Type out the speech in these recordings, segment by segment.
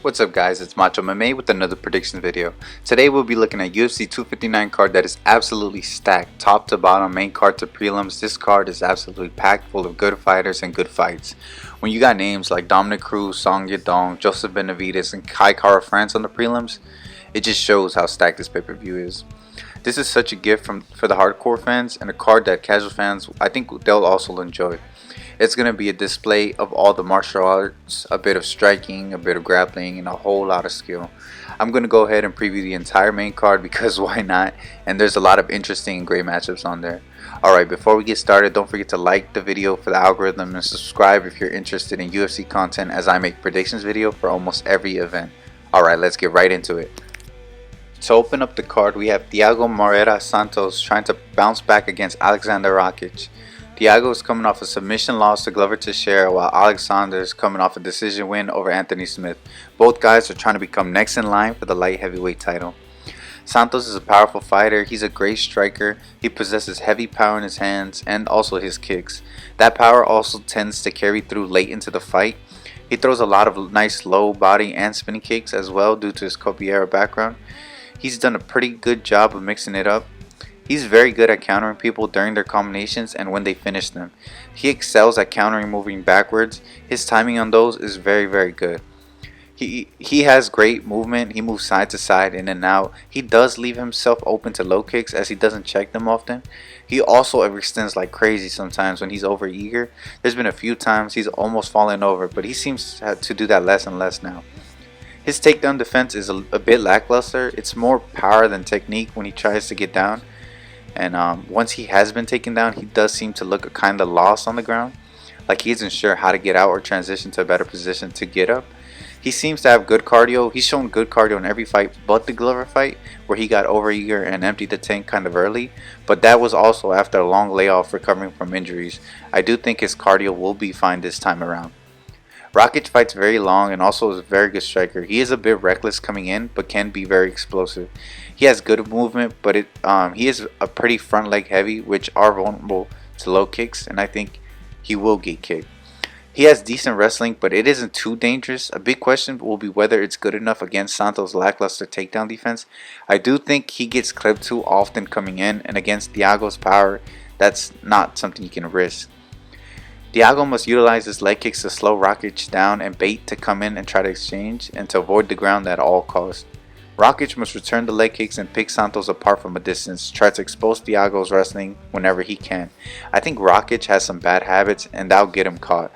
What's up guys, it's Macho Mame with another predictions video. Today we'll be looking at UFC 259 card that is absolutely stacked, top to bottom, main card to prelims. This card is absolutely packed full of good fighters and good fights. When you got names like Dominic Cruz, Song Yadong, Joseph Benavidez, and Kai Kara France on the prelims, it just shows how stacked this pay-per-view is. This is such a gift for the hardcore fans and a card that casual fans, I think they'll also enjoy. It's going to be a display of all the martial arts, a bit of striking, a bit of grappling, and a whole lot of skill. I'm going to go ahead and preview the entire main card because why not? And there's a lot of interesting and great matchups on there. Alright, before we get started, don't forget to like the video for the algorithm and subscribe if you're interested in UFC content, as I make predictions video for almost every event. Alright, let's get right into it. To open up the card, we have THIAGO Moreira Santos trying to bounce back against Alexander Rakic. THIAGO is coming off a submission loss to Glover Teixeira, while Alexander is coming off a decision win over Anthony Smith. Both guys are trying to become next in line for the light heavyweight title. Santos is a powerful fighter. He's a great striker. He possesses heavy power in his hands and also his kicks. That power also tends to carry through late into the fight. He throws a lot of nice low body and spinning kicks as well due to his Copiera background. He's done a pretty good job of mixing it up. He's very good at countering people during their combinations and when they finish them. He excels at countering moving backwards. His timing on those is very good. He has great movement. He moves side to side, in and out. He does leave himself open to low kicks as he doesn't check them often. He also overextends like crazy sometimes when he's over eager. There's been a few times he's almost fallen over, but he seems to do that less and less now. His takedown defense is a bit lackluster. It's more power than technique when he tries to get down. And once he has been taken down, he does seem to look kind of lost on the ground. Like he isn't sure how to get out or transition to a better position to get up. He seems to have good cardio. He's shown good cardio in every fight but the Glover fight, where he got overeager and emptied the tank kind of early. But that was also after a long layoff recovering from injuries. I do think his cardio will be fine this time around. Rakic fights very long and also is a very good striker. He is a bit reckless coming in, but can be very explosive. He has good movement, but he is a pretty front leg heavy, which are vulnerable to low kicks, and I think he will get kicked. He has decent wrestling, but it isn't too dangerous. A big question will be whether it's good enough against Santos' lackluster takedown defense. I do think he gets clipped too often coming in, and against THIAGO's power, that's not something you can risk. THIAGO must utilize his leg kicks to slow Rakic down and bait to come in and try to exchange, and to avoid the ground at all costs. Rakic must return the leg kicks and pick Santos apart from a distance, try to expose THIAGO's wrestling whenever he can. I think Rakic has some bad habits and that'll get him caught.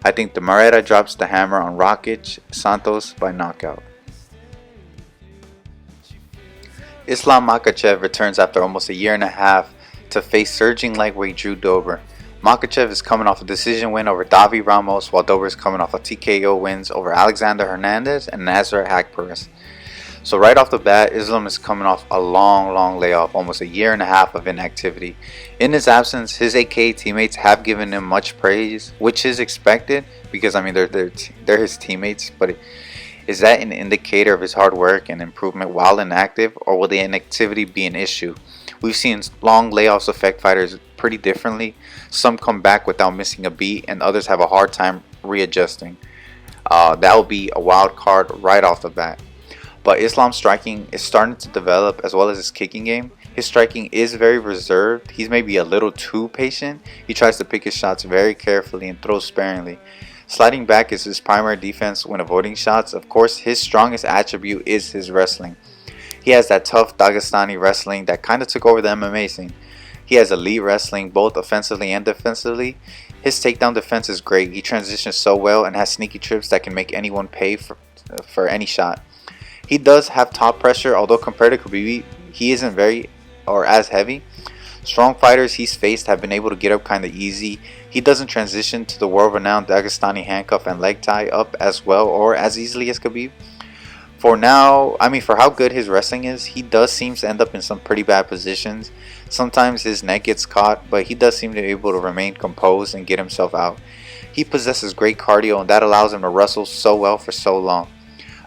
I think the Moreira drops the hammer on Rakic Santos by knockout. Islam Makhachev returns after almost a year and a half to face surging lightweight Drew Dober. Makhachev is coming off a decision win over Davi Ramos, while Dober is coming off a TKO wins over Alexander Hernandez and Nasrat Haqparast. So right off the bat, Islam is coming off a long layoff, almost a year and a half of inactivity. In his absence, his AK teammates have given him much praise, which is expected because I mean they're his teammates. But is that an indicator of his hard work and improvement while inactive, or will the inactivity be an issue? We've seen long layoffs affect fighters pretty differently. Some come back without missing a beat, and others have a hard time readjusting. That will be a wild card right off the bat. But Islam's striking is starting to develop, as well as his kicking game. His striking is very reserved. He's maybe a little too patient. He tries to pick his shots very carefully and throws sparingly. Sliding back is his primary defense when avoiding shots. Of course, his strongest attribute is his wrestling. He has that tough Dagestani wrestling that kind of took over the MMA scene. He has elite wrestling both offensively and defensively. His takedown defense is great. He transitions so well and has sneaky trips that can make anyone pay for any shot. He does have top pressure, although compared to Khabib, he isn't very or as heavy. Strong fighters he's faced have been able to get up kind of easy. He doesn't transition to the world-renowned Dagestani handcuff and leg tie up as well or as easily as Khabib. For how good his wrestling is, he does seem to end up in some pretty bad positions. Sometimes his neck gets caught, but he does seem to be able to remain composed and get himself out. He possesses great cardio, and that allows him to wrestle so well for so long.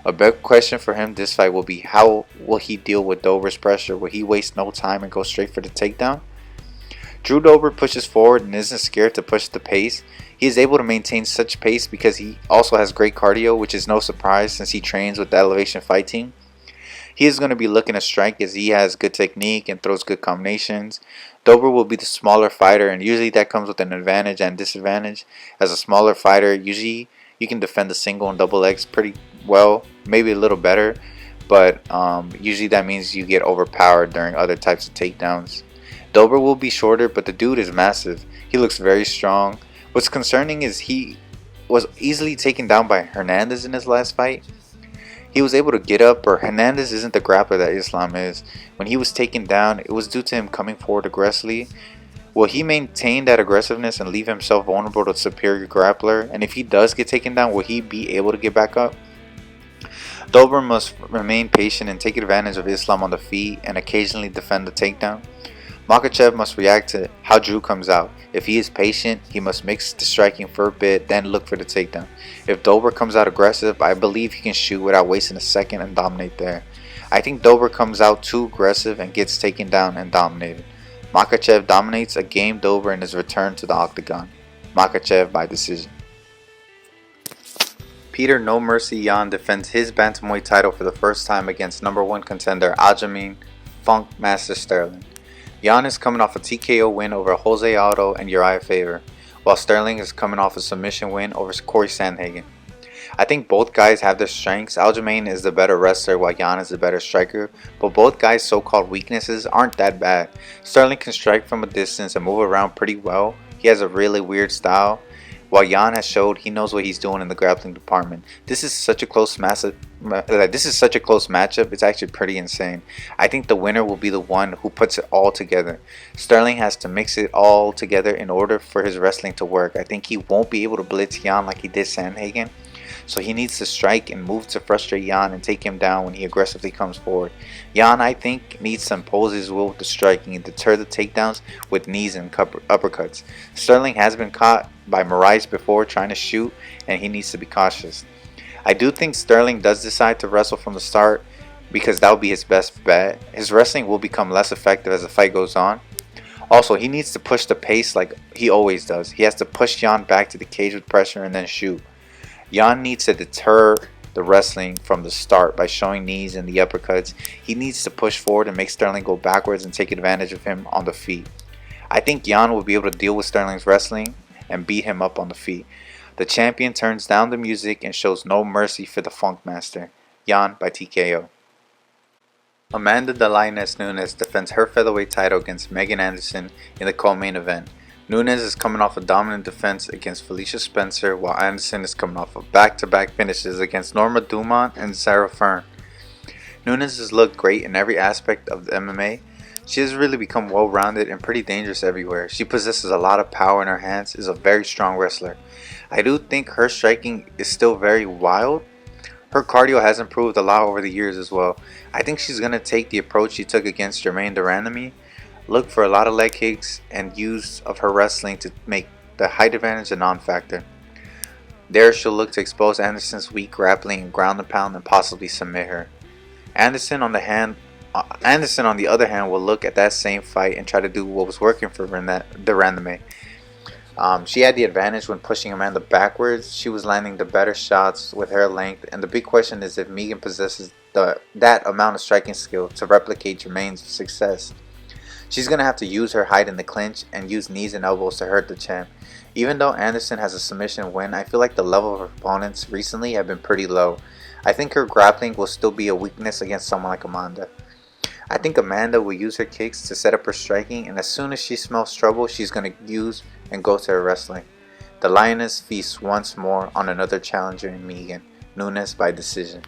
A big question for him this fight will be, how will he deal with Dober's pressure? Will he waste no time and go straight for the takedown? Drew Dober pushes forward and isn't scared to push the pace. He is able to maintain such pace because he also has great cardio, which is no surprise since he trains with the Elevation Fight Team. He is going to be looking to strike as he has good technique and throws good combinations. Dober will be the smaller fighter, and usually that comes with an advantage and disadvantage. As a smaller fighter, usually you can defend the single and double legs pretty well, maybe a little better, but usually that means you get overpowered during other types of takedowns. Dober will be shorter, but the dude is massive. He looks very strong. What's concerning is he was easily taken down by Hernandez in his last fight. He was able to get up, but Hernandez isn't the grappler that Islam is. When he was taken down, it was due to him coming forward aggressively. Will he maintain that aggressiveness and leave himself vulnerable to a superior grappler? And if he does get taken down, will he be able to get back up? Dober must remain patient and take advantage of Islam on the feet and occasionally defend the takedown. Makhachev must react to how Drew comes out. If he is patient, he must mix the striking for a bit, then look for the takedown. If Dober comes out aggressive, I believe he can shoot without wasting a second and dominate there. I think Dober comes out too aggressive and gets taken down and dominated. Makhachev dominates a game Dober in his return to the octagon. Makhachev by decision. Peter No Mercy Yan defends his bantamweight title for the first time against number 1 contender Aljamain Funk Master Sterling. Yan is coming off a TKO win over Jose Aldo and Uriah Faber, while Sterling is coming off a submission win over Corey Sandhagen. I think both guys have their strengths. Aljamain is the better wrestler while Yan is the better striker, but both guys' so-called weaknesses aren't that bad. Sterling can strike from a distance and move around pretty well. He has a really weird style, while Yan has showed he knows what he's doing in the grappling department. This is such a close matchup. It's actually pretty insane. I think the winner will be the one who puts it all together. Sterling has to mix it all together in order for his wrestling to work. I think he won't be able to blitz Yan like he did Sandhagen. So he needs to strike and move to frustrate Yan and take him down when he aggressively comes forward. Yan, I think, needs to impose his will with the striking and deter the takedowns with knees and uppercuts. Sterling has been caught by Moraes before trying to shoot, and he needs to be cautious. I do think Sterling does decide to wrestle from the start because that will be his best bet. His wrestling will become less effective as the fight goes on. Also, he needs to push the pace like he always does. He has to push Yan back to the cage with pressure and then shoot. Yan needs to deter the wrestling from the start by showing knees and the uppercuts. He needs to push forward and make Sterling go backwards and take advantage of him on the feet. I think Yan will be able to deal with Sterling's wrestling and beat him up on the feet. The champion turns down the music and shows no mercy for the Funk Master. Yan by TKO. Amanda De Lioness Nunes defends her featherweight title against Megan Anderson in the co-main event. Nunes is coming off a dominant defense against Felicia Spencer, while Anderson is coming off of back-to-back finishes against Norma Dumont and Sarah Fern. Nunes has looked great in every aspect of the MMA. She has really become well-rounded and pretty dangerous everywhere. She possesses a lot of power in her hands, is a very strong wrestler. I do think her striking is still very wild. Her cardio has improved a lot over the years as well. I think she's going to take the approach she took against Germaine de Randamie. Look for a lot of leg kicks and use of her wrestling to make the height advantage a non-factor. There she'll look to expose Anderson's weak grappling and ground and pound and possibly submit her. Anderson on the other hand will look at that same fight and try to do what was working for de Randamie. She had the advantage when pushing Amanda backwards. She was landing the better shots with her length, and the big question is if Megan possesses that amount of striking skill to replicate Germaine's success. She's going to have to use her height in the clinch and use knees and elbows to hurt the champ. Even though Anderson has a submission win, I feel like the level of her opponents recently have been pretty low. I think her grappling will still be a weakness against someone like Amanda. I think Amanda will use her kicks to set up her striking, and as soon as she smells trouble, she's going to use and go to her wrestling. The Lioness feasts once more on another challenger in Megan, Nunes by decision.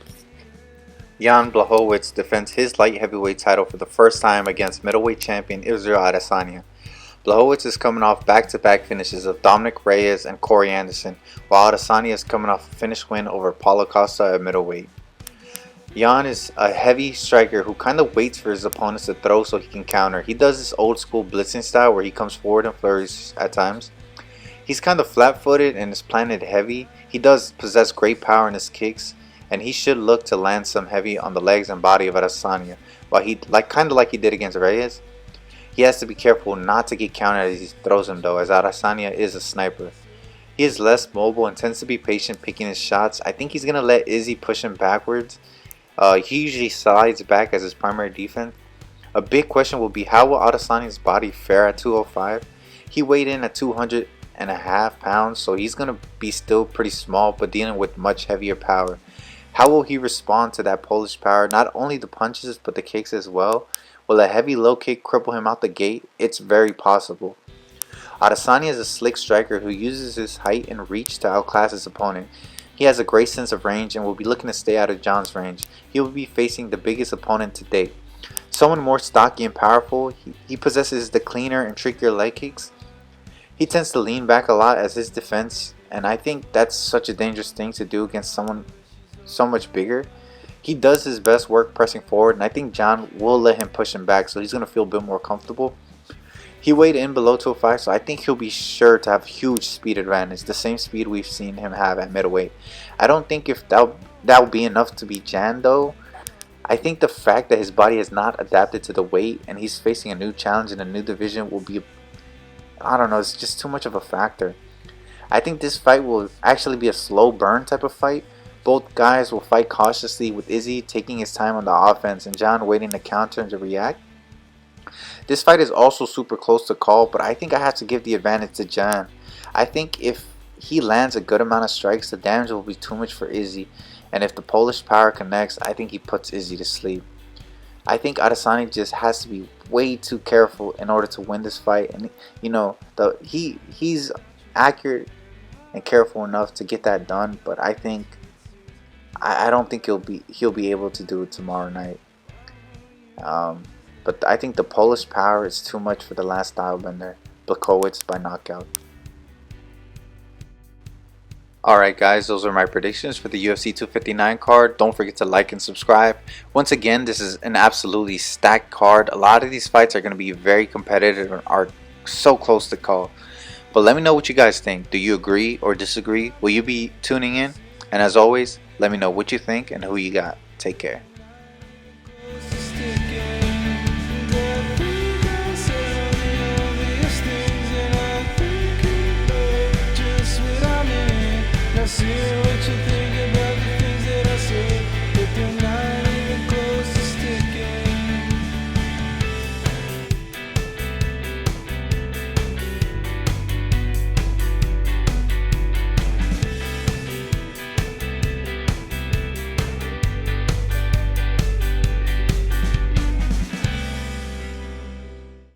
Jan Blachowicz defends his light heavyweight title for the first time against middleweight champion Israel Adesanya. Blachowicz is coming off back-to-back finishes of Dominic Reyes and Corey Anderson, while Adesanya is coming off a finish win over Paulo Costa at middleweight. Jan is a heavy striker who kind of waits for his opponents to throw so he can counter. He does this old school blitzing style where he comes forward and flurries at times. He's kind of flat-footed and is planted heavy. He does possess great power in his kicks, and he should look to land some heavy on the legs and body of Adesanya, while kind of like he did against Reyes. He has to be careful not to get counted as he throws him though, as Adesanya is a sniper. He is less mobile and tends to be patient picking his shots. I think he's going to let Izzy push him backwards. He usually slides back as his primary defense. A big question will be, how will Adesanya's body fare at 205? He weighed in at 200.5 pounds, so he's going to be still pretty small but dealing with much heavier power. How will he respond to that Polish power? Not only the punches but the kicks as well. Will a heavy low kick cripple him out the gate? It's very possible. Adesanya is a slick striker who uses his height and reach to outclass his opponent. He has a great sense of range and will be looking to stay out of John's range. He will be facing the biggest opponent to date. Someone more stocky and powerful. He possesses the cleaner and trickier leg kicks. He tends to lean back a lot as his defense, and I think that's such a dangerous thing to do against someone so much bigger. He does his best work pressing forward, and I think John will let him push him back, so he's going to feel a bit more comfortable. He weighed in below 205, so I think he'll be sure to have huge speed advantage, the same speed we've seen him have at middleweight. I don't think if that will be enough to beat Jan though. I think the fact that his body has not adapted to the weight and he's facing a new challenge in a new division will be, I don't know, it's just too much of a factor. I think this fight will actually be a slow burn type of fight. Both guys will fight cautiously, with Izzy taking his time on the offense and John waiting to counter and to react. This fight is also super close to call, but I think I have to give the advantage to John. I think if he lands a good amount of strikes, the damage will be too much for Izzy, and if the Polish power connects, I think he puts Izzy to sleep. I think Adesanya just has to be way too careful in order to win this fight, and you know, he's accurate and careful enough to get that done, but I don't think he'll be able to do it tomorrow night. But I think the Polish power is too much for the last stylebender, Blachowicz by knockout. Alright guys, those are my predictions for the UFC 259 card. Don't forget to like and subscribe. Once again, this is an absolutely stacked card. A lot of these fights are going to be very competitive and are so close to call. But let me know what you guys think. Do you agree or disagree? Will you be tuning in? And as always, let me know what you think and who you got. Take care. See